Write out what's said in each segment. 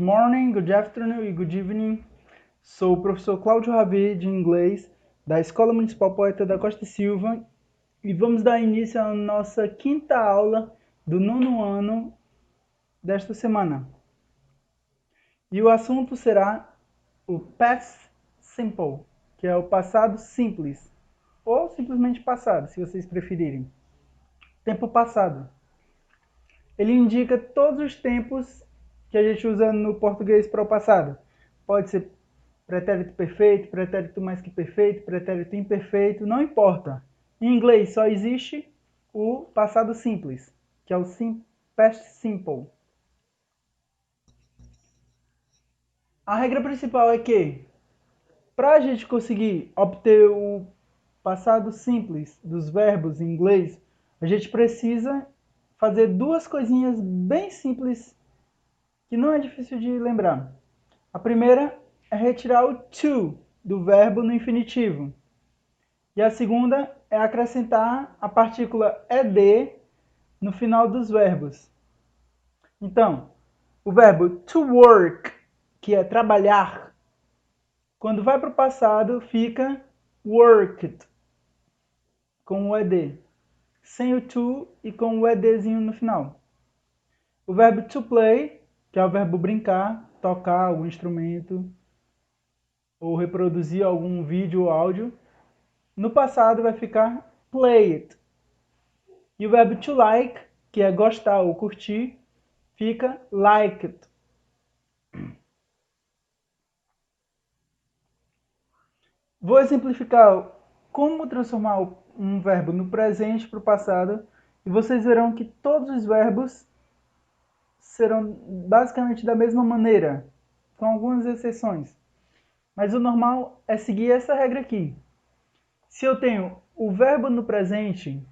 morning, good afternoon e good evening. Sou o professor Cláudio Ravi, de inglês, da Escola Municipal Poeta da Costa e Silva, e vamos dar início à nossa quinta aula do nono ano desta semana. E o assunto será o past simple, que é o passado simples, ou simplesmente passado, se vocês preferirem. Tempo passado. Ele indica todos os tempos que a gente usa no português para o passado. Pode ser pretérito perfeito, pretérito mais que perfeito, pretérito imperfeito, não importa. Em inglês só existe o passado simples, que é o past simple. A regra principal é que, para a gente conseguir obter o passado simples dos verbos em inglês, a gente precisa fazer duas coisinhas bem simples que não é difícil de lembrar. A primeira é retirar o to do verbo no infinitivo. E a segunda é acrescentar a partícula ed no final dos verbos. Então, o verbo to work, que é trabalhar, quando vai para o passado fica worked, com o ed, sem o to e com o edzinho no final. O verbo to play, que é o verbo brincar, tocar algum instrumento, ou reproduzir algum vídeo ou áudio, no passado vai ficar played. E o verbo to like, que é gostar ou curtir, fica liked. Vou exemplificar como transformar um verbo no presente para o passado e vocês verão que todos os verbos serão basicamente da mesma maneira, com algumas exceções. Mas o normal é seguir essa regra aqui. Se eu tenho o verbo no presente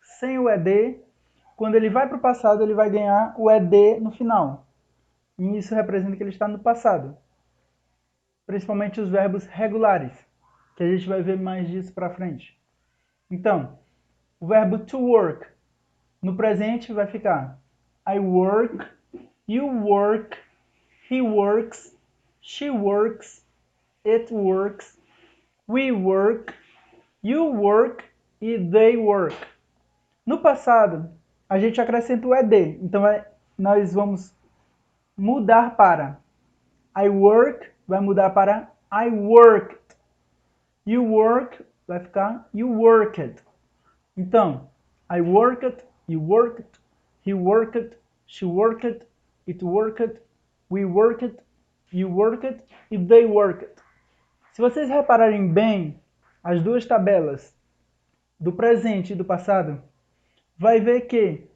sem o ed, quando ele vai para o passado, ele vai ganhar o ed no final. E isso representa que ele está no passado. Principalmente os verbos regulares, que a gente vai ver mais disso para frente. Então, o verbo to work no presente vai ficar I work, you work, he works, she works, it works, we work, you work e they work. No passado, a gente acrescenta o ed, então nós vamos mudar para I work, vai mudar para I worked. You work vai ficar you worked. Então, I worked, you worked, he worked, she worked, it worked, we worked, you worked e they worked. Se vocês repararem bem as duas tabelas do presente e do passado, vai ver que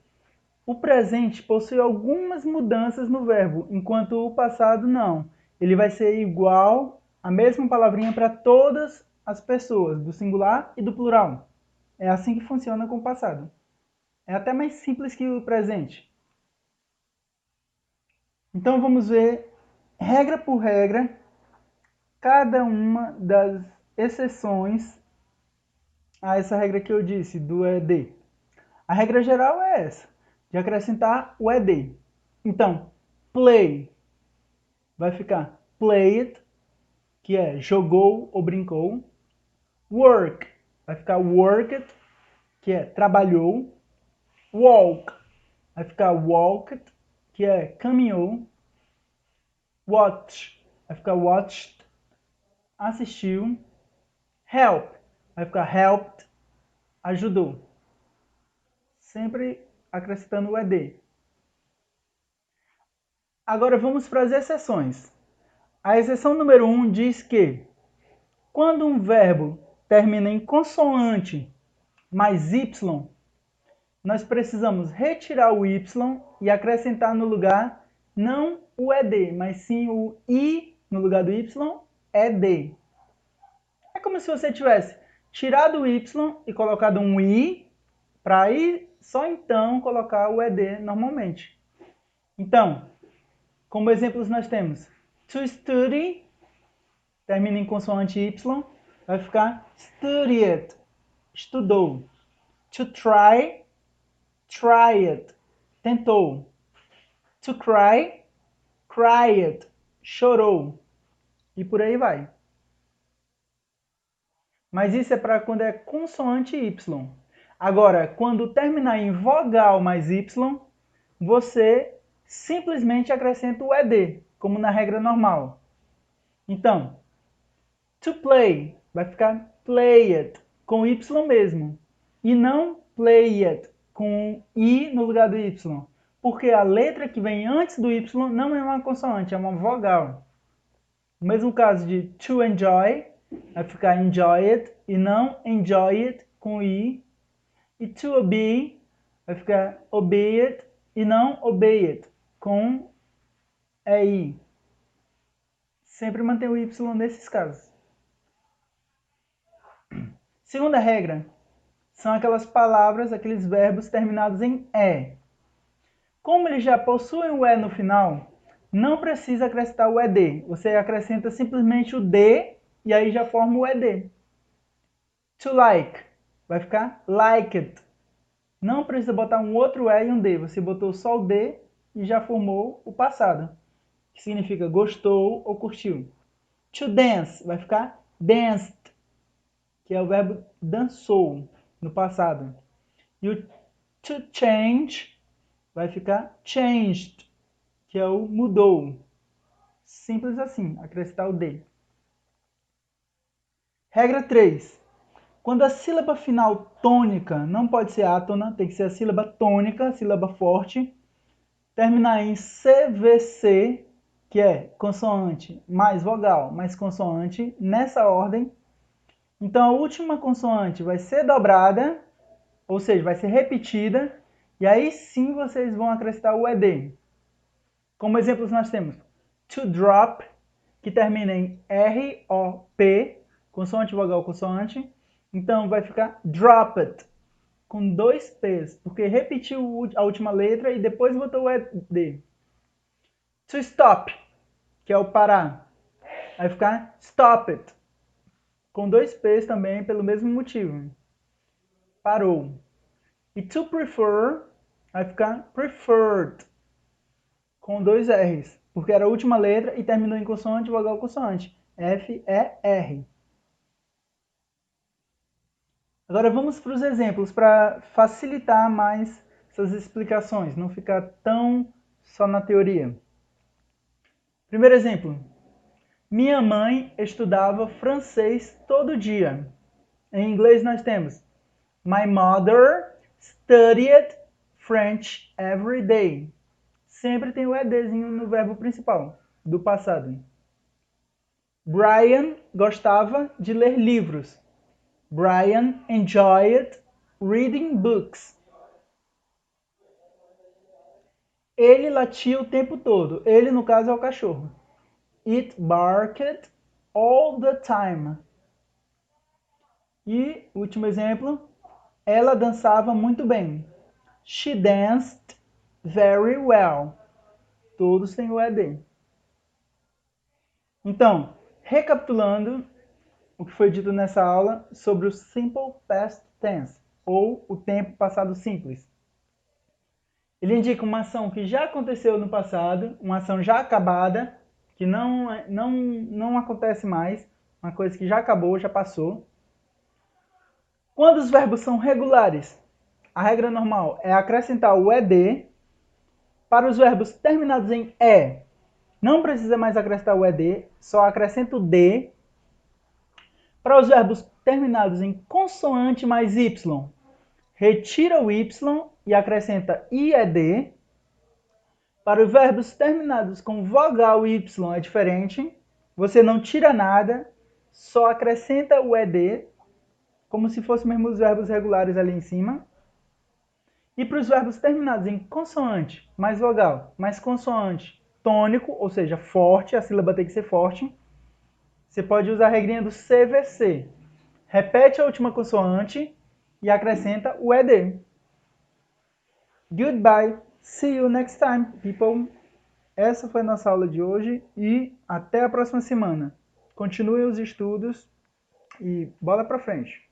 o presente possui algumas mudanças no verbo, enquanto o passado não. Ele vai ser igual, a mesma palavrinha para todas as pessoas, do singular e do plural. É assim que funciona com o passado. É até mais simples que o presente. Então vamos ver, regra por regra, cada uma das exceções a essa regra que eu disse, do ed. A regra geral é essa, de acrescentar o ed. Então, play vai ficar played, que é jogou ou brincou. Work vai ficar worked, que é trabalhou. Walk vai ficar walked, que é caminhou. Watch vai ficar watched, assistiu. Help vai ficar helped, ajudou. Sempre acrescentando o ed. Agora vamos para as exceções. A exceção número 1 diz que quando um verbo termina em consoante mais y, nós precisamos retirar o y e acrescentar no lugar não o ed, mas sim o i no lugar do y, ed. É como se você tivesse tirado o y e colocado um i, para aí só então colocar o ed normalmente. Então, como exemplos nós temos to study, termina em consoante y, vai ficar studied, estudou. To try it, tentou. To cry, cried, chorou. E por aí vai. Mas isso é para quando é consoante Y. Agora, quando terminar em vogal mais Y, você simplesmente acrescenta o ED, como na regra normal. Então, to play vai ficar played, com Y mesmo. E não played, com I no lugar do Y. Porque a letra que vem antes do Y não é uma consoante, é uma vogal. No mesmo caso de to enjoy, vai ficar enjoyed e não enjoyed com I. E to obey, vai ficar obeyed e não obeyed com EI. Sempre mantém o Y nesses casos. Segunda regra, são aquelas palavras, aqueles verbos terminados em E. Como eles já possuem o E no final, não precisa acrescentar o ED. Você acrescenta simplesmente o D e aí já forma o ED. To like, vai ficar liked. Não precisa botar um outro E e um D. Você botou só o D e já formou o passado, que significa gostou ou curtiu. To dance, vai ficar danced, que é o verbo dançou no passado. E o to change vai ficar changed, que é o mudou. Simples assim, acrescentar o D. Regra 3. Quando a sílaba final tônica não pode ser átona, tem que ser a sílaba tônica, sílaba forte, terminar em CVC, que é consoante mais vogal mais consoante, nessa ordem. Então a última consoante vai ser dobrada, ou seja, vai ser repetida, e aí sim vocês vão acrescentar o ED. Como exemplos nós temos to drop, que termina em R-O-P, consoante, vogal, consoante. Então vai ficar dropped, com 2 P's, porque repetiu a última letra e depois botou o ED. To stop, que é o parar, vai ficar stopped, com 2 P's também pelo mesmo motivo. Parou. E to prefer, vai ficar preferred, com 2 R's, porque era a última letra e terminou em consoante, vogal, consoante. F-E-R. Agora vamos para os exemplos, para facilitar mais essas explicações, não ficar tão só na teoria. Primeiro exemplo. Minha mãe estudava francês todo dia. Em inglês nós temos My mother studied French every day. Sempre tem o EDzinho no verbo principal, do passado. Brian gostava de ler livros. Brian enjoyed reading books. Ele latia o tempo todo. Ele, no caso, é o cachorro. It barked all the time. E, último exemplo, ela dançava muito bem. She danced very well. Todos têm o ED. Então, recapitulando o que foi dito nessa aula sobre o simple past tense, ou o tempo passado simples. Ele indica uma ação que já aconteceu no passado, uma ação já acabada, que não acontece mais, uma coisa que já acabou, já passou. Quando os verbos são regulares, a regra normal é acrescentar o ED. Para os verbos terminados em E, não precisa mais acrescentar o ED, só acrescenta o D. Para os verbos terminados em consoante mais Y, retira o Y e acrescenta IED. Para os verbos terminados com vogal Y é diferente, você não tira nada, só acrescenta o ED, como se fossem mesmo os verbos regulares ali em cima. E para os verbos terminados em consoante mais vogal mais consoante tônico, ou seja, forte, a sílaba tem que ser forte, você pode usar a regrinha do CVC. Repete a última consoante e acrescenta o ED. Goodbye. See you next time, people. Essa foi a nossa aula de hoje e até a próxima semana. Continuem os estudos e bola pra frente.